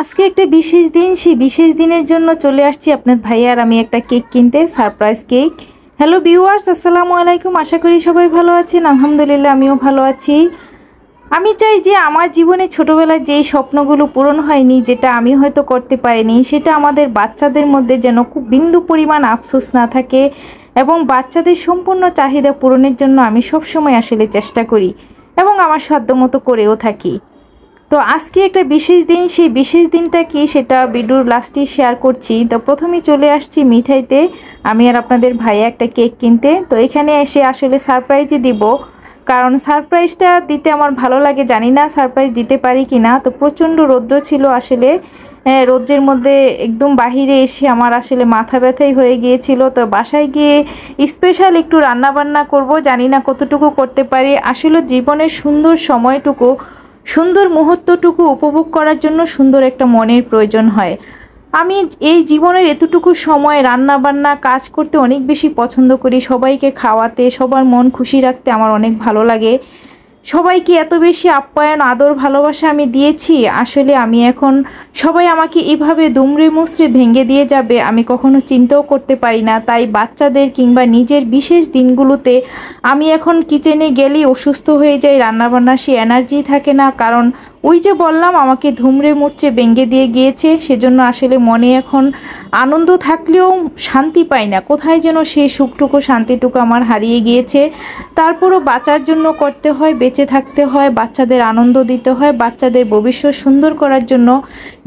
আজকে একটা বিশেষ দিন, সেই বিশেষ দিনের জন্য চলে আসছি আপনার ভাইয়ার আমি একটা কেক কিনতে, সারপ্রাইজ কেক। হ্যালো ভিউয়ার্স, আসসালামু আলাইকুম। আশা করি সবাই ভালো আছেন। আলহামদুলিল্লাহ আমিও ভালো আছি। আমি চাই যে আমার জীবনে ছোটোবেলায় যেই স্বপ্নগুলো পূরণ হয়নি, যেটা আমি হয়তো করতে পারিনি, সেটা আমাদের বাচ্চাদের মধ্যে যেন খুব বিন্দু পরিমাণ আফসোস না থাকে, এবং বাচ্চাদের সম্পূর্ণ চাহিদা পূরণের জন্য আমি সবসময় আসলে চেষ্টা করি এবং আমার সাধ্যমতো করেও থাকি। তো আজকে একটা বিশেষ দিন, সেই বিশেষ দিনটা কি সেটা ভিডিওর লাস্টে শেয়ার করছি। তো প্রথমেই চলে আসছি মিঠাইতে, আমি আর আপনাদের ভাইয়া একটা কেক কিনতে। তো এখানে এসে আসলে সারপ্রাইজই দিব, কারণ সারপ্রাইজটা দিতে আমার ভালো লাগে। জানি না সারপ্রাইজ দিতে পারি কি না। তো প্রচণ্ড রৌদ্র ছিল আসলে, রৌদ্রের মধ্যে একদম বাহিরে এসে আমার আসলে মাথা ব্যথাই হয়ে গিয়েছিল। তো বাসায় গিয়ে স্পেশাল একটু রান্না বান্না করব, জানি না কতটুকু করতে পারি। আসলে জীবনের সুন্দর সময়টুকু, সুন্দর মুহূর্তটুকু উপভোগ করার জন্য সুন্দর একটা মনের প্রয়োজন হয়। আমি এই জীবনের এতটুকু সময় রান্না বান্না কাজ করতে অনেক বেশি পছন্দ করি। সবাইকে খাওয়াতে, সবার মন খুশি রাখতে আমার অনেক ভালো লাগে। সবাইকে এত বেশি আপ্যায়ন, আদর, ভালোবাসা আমি দিয়েছি। আসলে আমি এখন সবাই আমাকে এভাবে দুমড়ে মুচড়ে ভেঙে দিয়ে যাবে আমি কখনো চিন্তাও করতে পারি না। তাই বাচ্চাদের কিংবা নিজের বিশেষ দিনগুলোতে আমি এখন কিচেনে গেলেই অসুস্থ হয়ে যাই, রান্নাবান্নার সে এনার্জি থাকে না। কারণ ওই যে বললাম, আমাকে ধুমড়ে মুচড়ে ভেঙে দিয়ে গিয়েছে। সেজন্য আসলে মনে এখন আনন্দ থাকলেও শান্তি পাই না। কোথায় যেন সেই সুখটুকু, শান্তিটুকু আমার হারিয়ে গিয়েছে। তারপরও বাঁচার জন্য করতে হয়, বেঁচে থাকতে হয়, বাচ্চাদের আনন্দ দিতে হয়, বাচ্চাদের ভবিষ্যৎ সুন্দর করার জন্য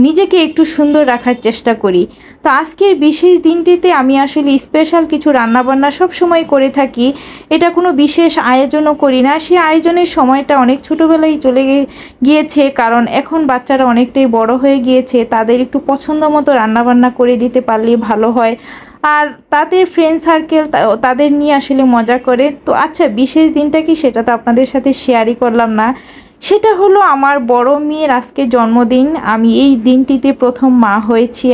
নিজেকে একটু সুন্দর রাখার চেষ্টা করি। তো আজকের বিশেষ দিনটিতে আমি আসলে স্পেশাল কিছু রান্নাবান্না সবসময় করে থাকি। এটা কোনো বিশেষ আয়োজনও করি না। সেই আয়োজনের সময়টা অনেক ছোটোবেলায় চলে গিয়েছে, কারণ এখন বাচ্চারা অনেকটাই বড় হয়ে গিয়েছে। তাদের একটু পছন্দ মতো রান্নাবান্না করে দিতে পারলে ভালো হয়, আর তাদের ফ্রেন্ড সার্কেল তাদের নিয়ে আসলে মজা করে। তো আচ্ছা, বিশেষ দিনটা কি সেটা তো আপনাদের সাথে শেয়ারই করলাম না। সেটা হলো আমার বড় মেয়ের আজকে জন্মদিন। আমি এই দিনটিতে প্রথম মা হয়েছি।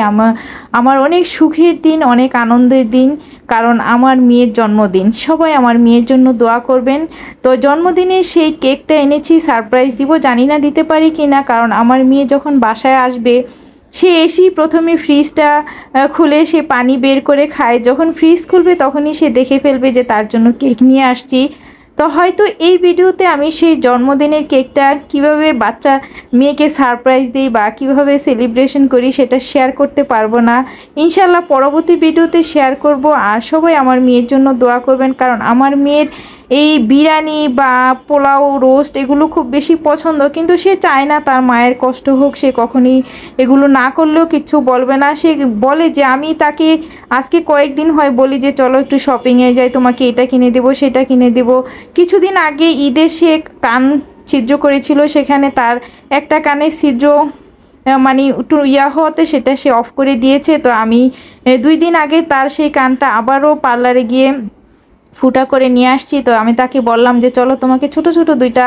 আমার অনেক সুখের দিন, অনেক আনন্দের দিন, কারণ আমার মেয়ের জন্মদিন। সবাই আমার মেয়ের জন্য দোয়া করবেন। তো জন্মদিনে সেই কেকটা এনেছি, সারপ্রাইজ দিব, জানি না দিতে পারি কি না। কারণ আমার মেয়ে যখন বাসায় আসবে, সে এসেই প্রথমে ফ্রিজটা খুলে সে পানি বের করে খায়। যখন ফ্রিজ খুলবে তখনই সে দেখে ফেলবে যে তার জন্য কেক নিয়ে আসছি। তো হয়তো এই ভিডিওতে আমি সেই জন্মদিনের কেকটা কিভাবে বাচ্চা মেয়েকে সারপ্রাইজ দিই বা কিভাবে সেলিব্রেশন করি সেটা শেয়ার করতে পারবো না। ইনশাল্লাহ পরবর্তী ভিডিওতে শেয়ার করব। আর সবাই আমার মেয়ের জন্য দোয়া করবেন, কারণ আমার মেয়ের এই বিরিয়ানি বা পোলাও, রোস্ট এগুলো খুব বেশি পছন্দ, কিন্তু সে চায় না তার মায়ের কষ্ট হোক। সে কখনই এগুলো না করলেও কিচ্ছু বলবে না। সে বলে যে আমি তাকে আজকে কয়েকদিন হয় বলি যে চলো একটু শপিংয়ে যাই, তোমাকে এটা কিনে দেবো, সেটা কিনে দেবো। কিছুদিন আগে ঈদে সে কান ছিদ্র করেছিল, সেখানে তার একটা কানে ছিদ্র মানে একটু হওয়াতে সেটা সে অফ করে দিয়েছে। তো আমি 2 দিন আগে তার সেই কানটা আবারও পার্লারে গিয়ে ফুটা করে নিয়ে আসছি। তো আমি তাকে বললাম যে চলো তোমাকে ছোট ছোট 2টা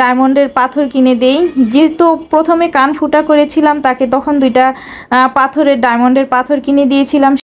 ডায়মন্ডের পাথর কিনে দেই। যেহেতু প্রথমে কান ফুটা করেছিলাম তাকে, তখন 2টা পাথরের, ডায়মন্ডের পাথর কিনে দিয়েছিলাম।